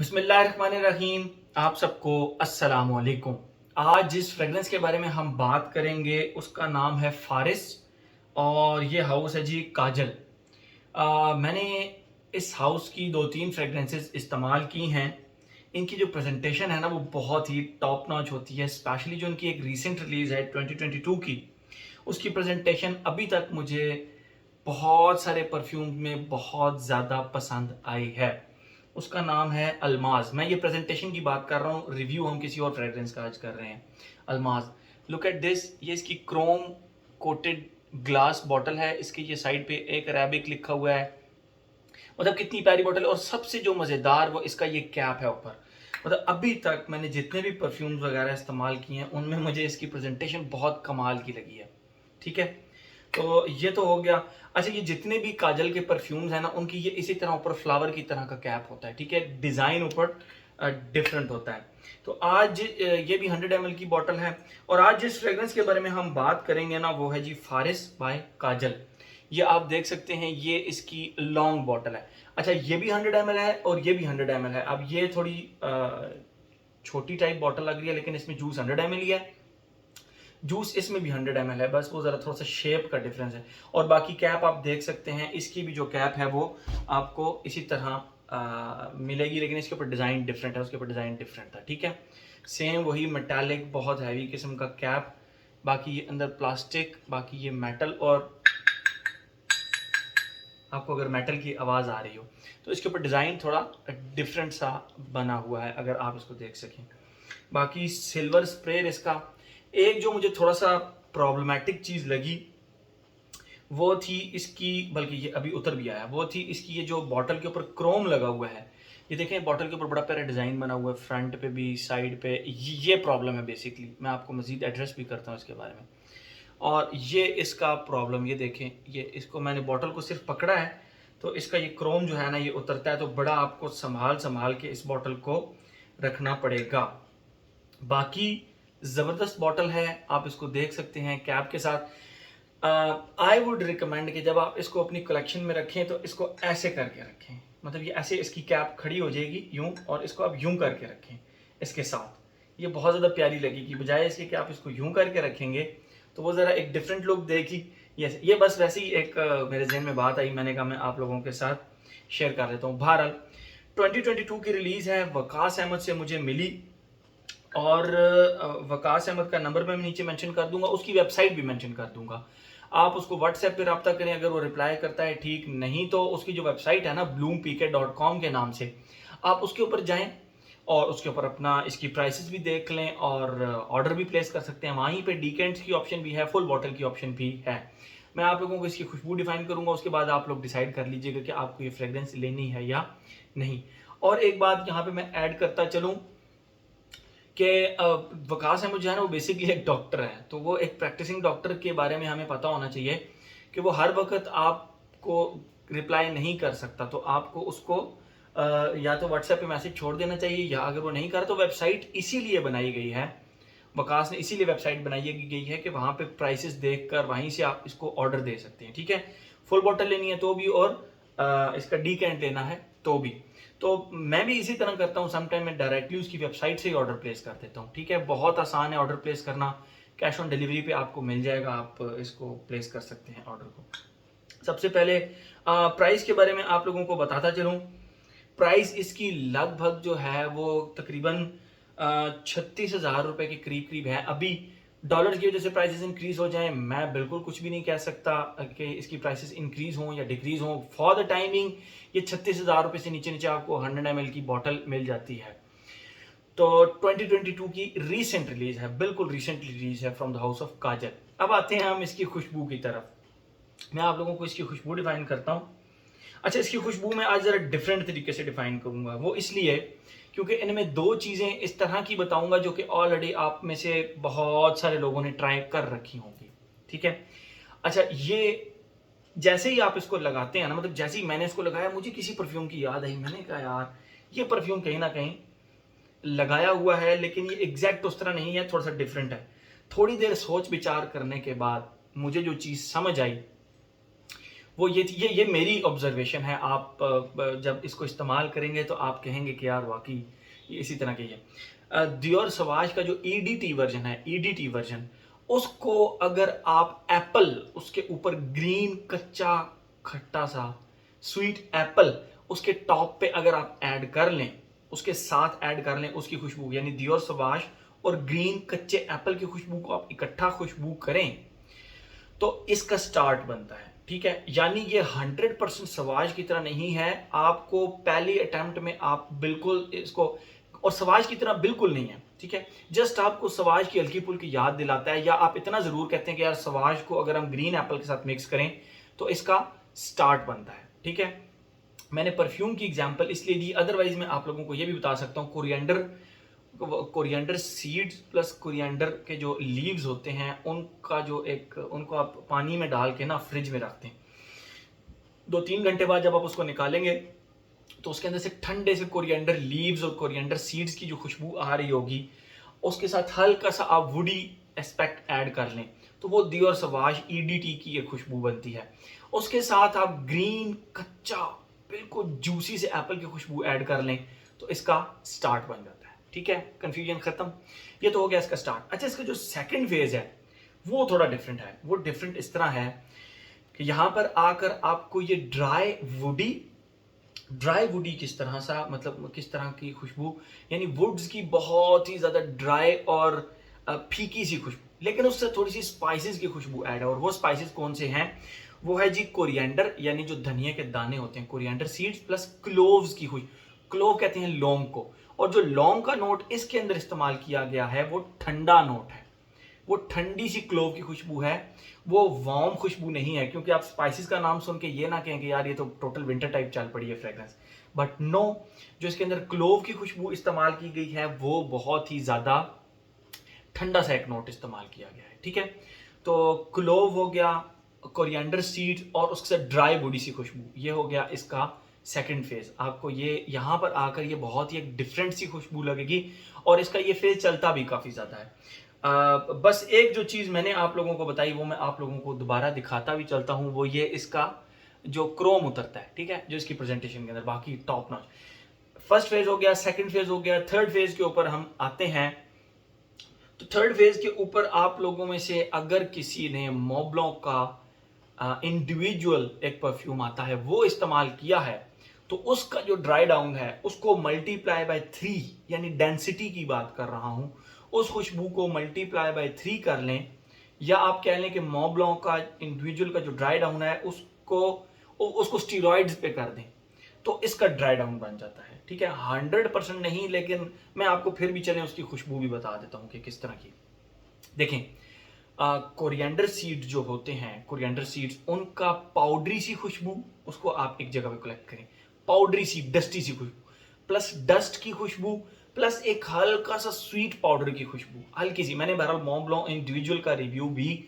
बिस्मिल्लाहिर्रहमानिर्रहीम। आप सबको अस्सलाम वालेकुम। आज जिस फ्रेगरेंस के बारे में हम बात करेंगे उसका नाम है फारिस और ये हाउस है जी काजल। मैंने इस हाउस की 2-3 फ्रेगरेंसेस इस्तेमाल की हैं। इनकी जो प्रेजेंटेशन है ना वो बहुत ही टॉप नॉच होती है, स्पेशली जो इनकी एक रीसेंट रिलीज़ है 2022 की, उसकी प्रेजेंटेशन अभी तक मुझे बहुत सारे परफ्यूम में बहुत ज़्यादा पसंद आई है। उसका नाम है अल्माज़। मैं ये प्रेजेंटेशन की बात कर रहा हूँ, रिव्यू हम किसी और फ्रेग्रेंस का आज कर रहे हैं। Almaz, look at this. ये इसकी क्रोम कोटेड ग्लास बॉटल है। इसकी ये साइड पे एक अरेबिक लिखा हुआ है। मतलब कितनी प्यारी बॉटल है। और सबसे जो मज़ेदार वो इसका ये कैप है ऊपर। मतलब अभी तक मैंने जितने भी परफ्यूम्स वगैरह इस्तेमाल किए हैं उनमें मुझे इसकी प्रेजेंटेशन बहुत कमाल की लगी है। ठीक है, तो ये तो हो गया। अच्छा, ये जितने भी काजल के परफ्यूम्स हैं ना उनकी ये इसी तरह ऊपर फ्लावर की तरह का कैप होता है। ठीक है, डिज़ाइन ऊपर डिफरेंट होता है। तो आज ये भी 100 ml की बॉटल है। और आज जिस फ्रेग्रेंस के बारे में हम बात करेंगे ना वो है जी फारिस बाय काजल। ये आप देख सकते हैं, ये इसकी लॉन्ग बॉटल है। अच्छा, ये भी 100 ml है और ये भी 100 ml है। अब ये थोड़ी छोटी टाइप बॉटल लग रही है लेकिन इसमें जूस 100 ml ही है। जूस इसमें भी 100 ml है, बस वो ज़रा थोड़ा सा शेप का डिफरेंस है। और बाकी कैप आप देख सकते हैं, इसकी भी जो कैप है वो आपको इसी तरह मिलेगी, लेकिन इसके ऊपर डिज़ाइन डिफरेंट है, उसके ऊपर डिज़ाइन डिफरेंट था। ठीक है, सेम वही मेटालिक बहुत हैवी किस्म का कैप, बाकी ये अंदर प्लास्टिक, बाकी ये मेटल। और आपको अगर मेटल की आवाज़ आ रही हो तो इसके ऊपर डिज़ाइन थोड़ा डिफरेंट सा बना हुआ है, अगर आप इसको देख सकें। बाकी सिल्वर स्प्रे इसका। एक जो मुझे थोड़ा सा प्रॉब्लमेटिक चीज़ लगी वो थी इसकी, बल्कि ये अभी उतर भी आया, वो थी इसकी ये जो बॉटल के ऊपर क्रोम लगा हुआ है। ये देखें, बॉटल के ऊपर बड़ा प्यारा डिज़ाइन बना हुआ है, फ्रंट पे भी साइड पे। ये प्रॉब्लम है बेसिकली, मैं आपको मज़ीद एड्रेस भी करता हूँ इसके बारे में। और ये इसका प्रॉब्लम, ये देखें, ये इसको मैंने बॉटल को सिर्फ पकड़ा है तो इसका ये क्रोम जो है ना ये उतरता है, तो बड़ा आपको संभाल संभाल के इस बॉटल को रखना पड़ेगा। बाकी ज़बरदस्त बॉटल है, आप इसको देख सकते हैं कैप के साथ। आई वुड रिकमेंड कि जब आप इसको अपनी कलेक्शन में रखें तो इसको ऐसे करके रखें। मतलब ये ऐसे इसकी कैप खड़ी हो जाएगी यूं, और इसको आप यूं करके रखें इसके साथ। ये बहुत ज़्यादा प्यारी लगेगी, बजाय इसके कि आप इसको यूं करके रखेंगे तो वो ज़रा एक डिफरेंट लुक देगी। ये बस वैसे ही एक मेरे जहन में बात आई, मैंने कहा मैं आप लोगों के साथ शेयर कर लेता हूँ। बहरहाल 2022 की रिलीज़ है, वकास अहमद से मुझे मिली। और वकास अहमद का नंबर मैं नीचे मेंशन कर दूंगा, उसकी वेबसाइट भी मेंशन कर दूंगा। आप उसको व्हाट्सएप पे रब्ता करें, अगर वो रिप्लाई करता है ठीक, नहीं तो उसकी जो वेबसाइट है ना bloompeak.com के नाम से, आप उसके ऊपर जाएं और उसके ऊपर अपना इसकी प्राइसेस भी देख लें और ऑर्डर भी प्लेस कर सकते हैं। वहीं पे डीकेंट्स की ऑप्शन भी है, फुल बॉटल की ऑप्शन भी है। मैं आप लोगों को इसकी खुशबू डिफाइन करूंगा, उसके बाद आप लोग डिसाइड कर लीजिएगा कि आपको ये फ्रेग्रेंस लेनी है या नहीं। और एक बात यहाँ पे मैं ऐड करता चलूँ कि वकास अहमद जो है ना वो बेसिकली एक डॉक्टर है, तो वो एक प्रैक्टिसिंग डॉक्टर के बारे में हमें पता होना चाहिए कि वो हर वक्त आपको रिप्लाई नहीं कर सकता। तो आपको उसको या तो व्हाट्सएप पे मैसेज छोड़ देना चाहिए, या अगर वो नहीं कर तो वेबसाइट इसीलिए बनाई गई है, वकास ने इसीलिए वेबसाइट बनाई गई है कि वहाँ पे प्राइसेस देखकर वहीं से आप इसको ऑर्डर दे सकते हैं। ठीक है, फुल बॉटल लेनी है तो भी, और इसका डीकेंट लेना है तो भी। तो मैं भी इसी तरह करता हूँ, समटाइम मैं डायरेक्टली उसकी वेबसाइट से ही ऑर्डर प्लेस कर देता हूँ। ठीक है, बहुत आसान है ऑर्डर प्लेस करना, कैश ऑन डिलीवरी पे आपको मिल जाएगा, आप इसको प्लेस कर सकते हैं ऑर्डर को। सबसे पहले प्राइस के बारे में आप लोगों को बताता चलूँ। प्राइस इसकी लगभग जो है वो तकरीबन 36,000 रुपये के करीब करीब है। अभी डॉलर की वजह से प्राइसेस इंक्रीज हो जाएं, मैं बिल्कुल कुछ भी नहीं कह सकता कि इसकी प्राइसेस इंक्रीज हों या डिक्रीज हों। फॉर द टाइमिंग ये 36,000 रुपये से नीचे नीचे आपको 100 ml की बॉटल मिल जाती है। तो 2022 की रीसेंट रिलीज है, बिल्कुल रिसेंट रिलीज है फ्रॉम द हाउस ऑफ काजल। अब आते हैं हम इसकी खुशबू की तरफ। मैं आप लोगों को इसकी खुशबू डिफाइन करता हूँ। अच्छा, इसकी खुशबू मैं आज ज़रा डिफरेंट तरीके से डिफाइन करूंगा, वो इसलिए क्योंकि इनमें दो चीज़ें इस तरह की बताऊंगा जो कि ऑलरेडी आप में से बहुत सारे लोगों ने ट्राई कर रखी होंगी। ठीक है, अच्छा, ये जैसे ही आप इसको लगाते हैं ना, मतलब जैसे ही मैंने इसको लगाया मुझे किसी परफ्यूम की याद आई। मैंने कहा यार ये परफ्यूम कहीं ना कहीं लगाया हुआ है, लेकिन ये एग्जैक्ट उस तरह नहीं है, थोड़ा सा डिफरेंट है। थोड़ी देर सोच विचार करने के बाद मुझे जो चीज़ समझ आई वो ये थी, ये मेरी ऑब्जर्वेशन है। आप जब इसको इस्तेमाल करेंगे तो आप कहेंगे कि यार वाकई ये इसी तरह की है। दियोर सवाज का जो ईडीटी वर्जन है, ईडीटी वर्जन, उसको अगर आप एप्पल, उसके ऊपर ग्रीन कच्चा खट्टा सा स्वीट एप्पल उसके टॉप पे अगर आप ऐड कर लें, उसके साथ ऐड कर लें उसकी खुशबू, यानी दियोर सवाज और ग्रीन कच्चे एप्पल की खुशबू को आप इकट्ठा खुशबू करें तो इसका स्टार्ट बनता है। ठीक है, यानी ये 100% सवाज की तरह नहीं है। आपको पहली अटेम्प्ट में आप बिल्कुल इसको, और सवाज की तरह बिल्कुल नहीं है। ठीक है, जस्ट आपको सवाज की हल्की फुल्की याद दिलाता है, या आप इतना जरूर कहते हैं कि यार सवाज को अगर हम ग्रीन एप्पल के साथ मिक्स करें तो इसका स्टार्ट बनता है। ठीक है, मैंने परफ्यूम की एग्जांपल इसलिए दी, अदरवाइज मैं आप लोगों को यह भी बता सकता हूँ, कोरिएंडर सीड्स प्लस कोरिएंडर के जो लीव्स होते हैं उनका जो एक, उनको आप पानी में डाल के ना फ्रिज में रखते हैं, 2-3 घंटे बाद जब आप उसको निकालेंगे तो उसके अंदर से ठंडे से कोरिएंडर लीव्स और कोरिएंडर सीड्स की जो खुशबू आ रही होगी, उसके साथ हल्का सा आप वुडी एस्पेक्ट ऐड कर लें तो वो दियोर सवाज ईडीटी की एक खुशबू बनती है। उसके साथ आप ग्रीन कच्चा बिल्कुल जूसी से एप्पल की खुशबू ऐड कर लें तो इसका स्टार्ट बन जाता है। ठीक है, कंफ्यूजन खत्म। ये तो हो गया इसका स्टार्ट। अच्छा, इसका जो सेकंड फेज है वो थोड़ा डिफरेंट है। वो डिफरेंट इस तरह है कि यहां पर आकर आपको ये ड्राई वुडी किस तरह सा, मतलब किस तरह की खुशबू, यानी वुड्स की बहुत ही ज्यादा ड्राई और फीकी सी खुशबू, लेकिन उससे थोड़ी सी स्पाइसेस की खुशबू ऐड है। और वो स्पाइसेस कौन से हैं? वो है जी कोरिएंडर, यानी जो धनिया के दाने होते हैं, कोरिएंडर सीड्स प्लस क्लोव्स की खुशबू। क्लोव कहते हैं लौंग को, और जो लौंग का नोट इसके अंदर इस्तेमाल किया गया है वो ठंडा नोट है, वो ठंडी सी क्लोव की खुशबू है, वो वार्म खुशबू नहीं है। क्योंकि आप स्पाइसेस का नाम सुन के ये ना कहें कि यार ये तो टोटल विंटर टाइप चल पड़ी है फ्रेग्रेंस, बट नो, जो इसके अंदर क्लोव की खुशबू इस्तेमाल की गई है वो बहुत ही ज्यादा ठंडा सा एक नोट इस्तेमाल किया गया है। ठीक है, तो क्लोव हो गया, कोरिएंडर सीड और उसके साथ ड्राई वुडी सी खुशबू, ये हो गया इसका सेकंड फेज। आपको ये यहां पर आकर ये बहुत ही एक डिफरेंट सी खुशबू लगेगी और इसका ये फेज चलता भी काफी ज्यादा है। बस एक जो चीज मैंने आप लोगों को बताई वो मैं आप लोगों को दोबारा दिखाता भी चलता हूं, वो ये इसका जो क्रोम उतरता है। ठीक है, जो इसकी प्रेजेंटेशन के अंदर, बाकी टॉप नॉच। फर्स्ट फेज हो गया, सेकंड फेज हो गया, थर्ड फेज के ऊपर हम आते हैं। तो थर्ड फेज के ऊपर आप लोगों में से अगर किसी ने मोबलों का इंडिविजुअल एक परफ्यूम आता है वो इस्तेमाल किया है तो उसका जो ड्राई डाउन है उसको मल्टीप्लाई बाय 3, यानी डेंसिटी की बात कर रहा हूं, उस खुशबू को मल्टीप्लाई बाय 3 कर लें, या आप कह लें कि मोबलों का इंडिविजुअल का जो ड्राई डाउन है उसको उसको स्टीरॉइड्स पे कर दें तो इसका ड्राई डाउन बन जाता है। ठीक है, 100% नहीं, लेकिन मैं आपको फिर भी चलें उसकी खुशबू भी बता देता हूं कि किस तरह की। देखें, कोरिएंडर सीड जो होते हैं, कोरिएंडर सीड्स, उनका पाउडरी सी खुशबू, उसको आप एक जगह पे कलेक्ट करें, पाउडरी सी डस्टी सी खुशबू प्लस डस्ट की खुशबू प्लस एक हल्का सा स्वीट पाउडर की खुशबू, हल्की सी। मैंने बहरहाल मॉन्ट ब्लांc इंडिविजुअल का रिव्यू भी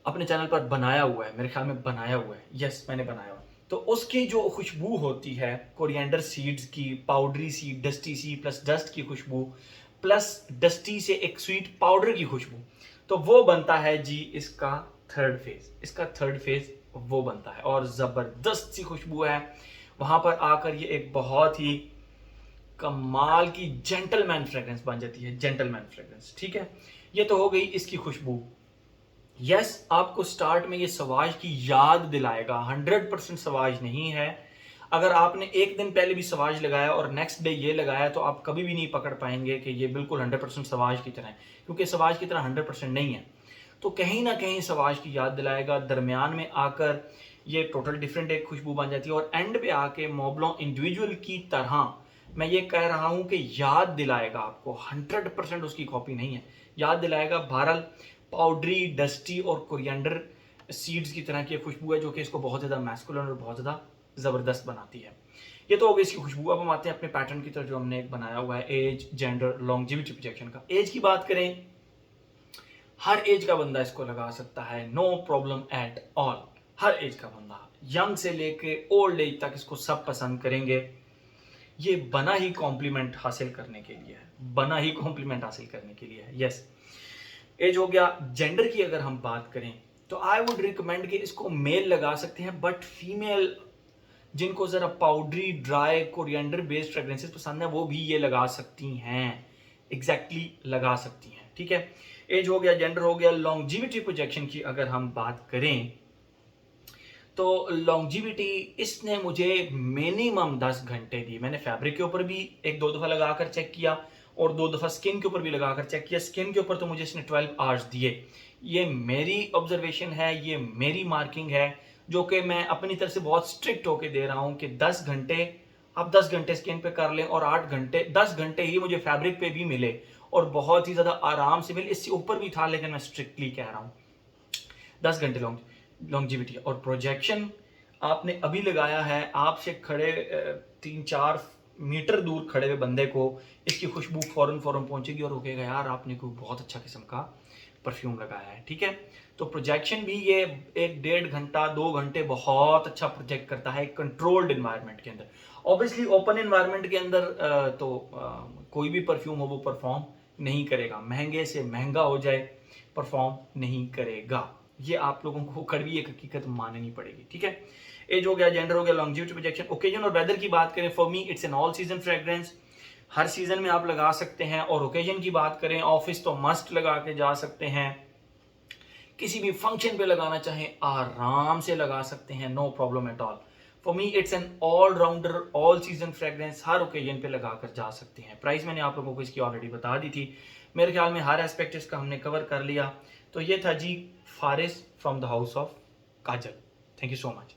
अपने चैनल पर बनाया हुआ है, मेरे ख्याल में बनाया हुआ है, यस मैंने बनाया हुआ है। तो उसकी जो खुशबू होती है कोरिएंडर सीड्स की, पाउडरी सी डस्टी सी प्लस डस्ट की खुशबू प्लस डस्टी से एक स्वीट पाउडर की खुशबू, तो वो बनता है जी इसका थर्ड फेज। इसका थर्ड फेज वो बनता है और जबरदस्त सी खुशबू है। वहां पर आकर ये एक बहुत ही कमाल की जेंटलमैन फ्रेग्रेंस बन जाती है, जेंटलमैन फ्रेग्रेंस। ठीक है, ये तो हो गई इसकी खुशबू। यस, आपको स्टार्ट में ये सवाज की याद दिलाएगा, 100% सवाज नहीं है। अगर आपने एक दिन पहले भी सवाज लगाया और नेक्स्ट डे ये लगाया तो आप कभी भी नहीं पकड़ पाएंगे कि ये बिल्कुल 100% सवाज की तरह है, क्योंकि सवाज की तरह 100% नहीं है। तो कहीं ना कहीं सवाज की याद दिलाएगा, दरमियान में आकर ये टोटल डिफरेंट एक खुशबू बन जाती है और एंड पे आके मोबलों इंडिविजुअल की तरह मैं ये कह रहा हूं कि याद दिलाएगा आपको, 100% उसकी कॉपी नहीं है, याद दिलाएगा। बहरहाल पाउडरी डस्टी और कोरिएंडर सीड्स की तरह की खुशबू है जो कि इसको बहुत ज़्यादा मैस्कुलिन और बहुत ज़्यादा ज़बरदस्त बनाती है। ये तो हो गई इसकी खुशबू। अब हम आते हैं अपने पैटर्न की तरफ जो हमने एक बनाया हुआ है, एज जेंडर लॉन्जेविटी प्रोजेक्शन का। एज की बात करें, हर एज का बंदा इसको लगा सकता है, नो प्रॉब्लम एट ऑल। हर एज का बंदा, यंग से लेके ओल्ड एज तक इसको सब पसंद करेंगे। ये बना ही कॉम्प्लीमेंट हासिल करने के लिए है, बना ही कॉम्प्लीमेंट हासिल करने के लिए है। यस, एज हो गया। जेंडर की अगर हम बात करें तो आई वुड रिकमेंड कि इसको मेल लगा सकते हैं, बट फीमेल जिनको ज़रा powdery dry coriander based fragrances पसंद है वो भी ये लगा सकती हैं, एग्जैक्टली लगा सकती हैं, ठीक है। एज हो गया, जेंडर हो गया। लॉन्जिविटी प्रोजेक्शन की अगर हम बात करें तो लॉन्जिविटी इसने मुझे मिनिमम 10 घंटे दी। मैंने फैब्रिक के ऊपर भी एक दो दफ़ा लगाकर चेक किया और दो दफ़ा स्किन के ऊपर भी लगाकर चेक किया। स्किन के ऊपर तो मुझे इसने 12 आवर्स दिए। ये मेरी ऑब्जर्वेशन है, ये मेरी मार्किंग है, जो कि मैं अपनी तरफ से बहुत स्ट्रिक्ट होके दे रहा हूँ कि 10 घंटे आप 10 घंटे स्किन पे कर लें और 8 घंटे 10 घंटे ही मुझे फैब्रिक पे भी मिले और बहुत ही ज़्यादा आराम से मिले। इससे ऊपर भी था लेकिन मैं स्ट्रिक्टली कह रहा हूँ 10 घंटे लॉन्जिविटी। और प्रोजेक्शन आपने अभी लगाया है, आपसे खड़े 3-4 मीटर दूर खड़े हुए बंदे को इसकी खुशबू फौरन पहुंचेगी और रुकेगा यार आपने कोई बहुत अच्छा किस्म का परफ्यूम लगाया है, ठीक है। तो प्रोजेक्शन भी ये 1-1.5 घंटा 2 घंटे बहुत अच्छा प्रोजेक्ट करता है कंट्रोल्ड इन्वायरमेंट के अंदर। ऑब्वियसली ओपन इन्वायरमेंट के अंदर कोई भी परफ्यूम हो वो परफॉर्म नहीं करेगा, महंगे से महंगा हो जाए परफॉर्म नहीं करेगा। ये आप लोगों को कड़वी एक हकीकत माननी पड़ेगी, ठीक है। एज हो गया, जेंडर हो गया, लॉन्जिविटी प्रोजेक्शन। ओकेजन और वेदर की बात करें, for me it's an all season fragrance. Her season में आप लगा सकते हैं। और ओकेजन की बात करें, ऑफिस तो मस्ट लगा के जा सकते हैं, किसी भी फंक्शन पे लगाना चाहें आराम से लगा सकते हैं, no problem at all. For me it's an all rounder all season fragrance, हर ओकेजन पे लगा कर जा सकते हैं। प्राइस मैंने आप लोगों को इसकी ऑलरेडी बता दी थी। मेरे ख्याल में हर एस्पेक्ट इसका हमने कवर कर लिया। तो ये था जी Faris from the house of Kajal. Thank you so much.